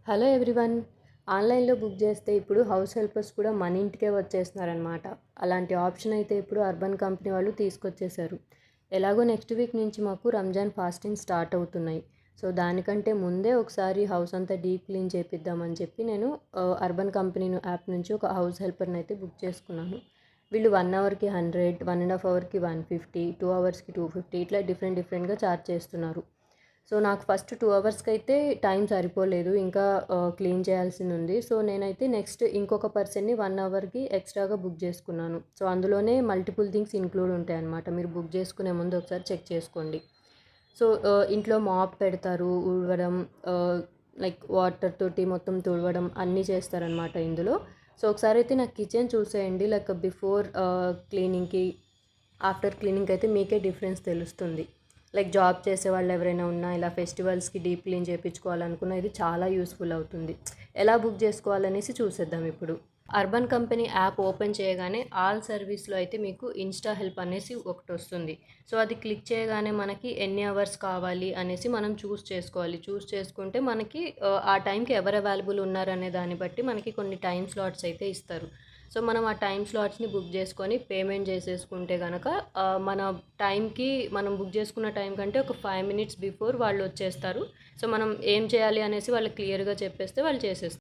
Hello everyone. ఆన్లైన్లో book చేస్తే ఇప్పుడు హౌస్ హెల్పర్స్ కూడా మన ఇంటికే వచ్చేస్తున్నారనమాట. అలాంటి ఆప్షన్ అయితే ఇప్పుడు అర్బన్ కంపెనీ వాళ్ళు తీసుకొచ్చేసారు. ఎలాగో నెక్స్ట్ వీక్ నుంచి మాకు రంజాన్ ఫాస్టింగ్ స్టార్ట్ అవుతున్నాయి. సో దానికంటే ముందే ఒకసారి హౌస్ అంతా డీప్ క్లీన్ చేపిద్దామని చెప్పి నేను అర్బన్ కంపెనీ యాప్ నుంచి ఒక హౌస్ హెల్పర్ని అయితే బుక్ చేసుకున్నాను. వీళ్ళు 1 అవర్కి 100, 1.5 అవర్కి 150, 2 అవర్స్కి 250 ఇట్లా డిఫరెంట్గా ఛార్జ్ చేస్తున్నారు. సో నాకు ఫస్ట్ 2 అవర్స్కి అయితే టైం సరిపోలేదు, ఇంకా క్లీన్ చేయాల్సింది ఉంది. సో నేనైతే నెక్స్ట్ ఇంకొక పర్సన్ని 1 అవర్కి ఎక్స్ట్రాగా బుక్ చేసుకున్నాను. సో అందులోనే మల్టిపుల్ థింగ్స్ ఇంక్లూడ్ ఉంటాయి అన్నమాట. మీరు బుక్ చేసుకునే ముందు ఒకసారి చెక్ చేసుకోండి. సో ఇంట్లో మాప్ పెడతారు, ఊడవడం, లైక్ వాటర్ తోటి మొత్తం తుడవడం అన్నీ చేస్తారనమాట ఇందులో. సో ఒకసారి అయితే నాకు కిచెన్ చూసేయండి, లైక్ బిఫోర్ క్లీనింగ్కి ఆఫ్టర్ క్లీనింగ్ అయితే మీకే డిఫరెన్స్ తెలుస్తుంది. లైక్ జాబ్ చేసే వాళ్ళు ఎవరైనా ఉన్నా ఇలా ఫెస్టివల్స్కి డీప్ క్లీన్ చేయించుకోవాలనుకున్న ఇది చాలా యూస్ఫుల్ అవుతుంది. ఎలా బుక్ చేసుకోవాలనేసి చూసేద్దాం ఇప్పుడు. అర్బన్ కంపెనీ యాప్ ఓపెన్ చేయగానే ఆల్ సర్వీస్లో అయితే మీకు ఇన్స్టా హెల్ప్ అనేసి ఒకటి వస్తుంది. సో అది క్లిక్ చేయగానే మనకి ఎన్ని అవర్స్ కావాలి అనేసి మనం చూస్ చేసుకోవాలి. చూస్ చేసుకుంటే మనకి ఆ టైంకి ఎవరు అవైలబుల్ ఉన్నారనే దాన్ని బట్టి మనకి కొన్ని టైం స్లాట్స్ అయితే ఇస్తారు. సో మనం ఆ టైం స్లాట్స్ని బుక్ చేసుకొని పేమెంట్ చేసేసుకుంటే కనుక మన టైంకి మనం బుక్ చేసుకున్న టైం కంటే ఒక 5 మినిట్స్ బిఫోర్ వాళ్ళు వచ్చేస్తారు. సో మనం ఏం చేయాలి అనేసి వాళ్ళకి క్లియర్గా చెప్పేస్తే వాళ్ళు చేసేస్తారు.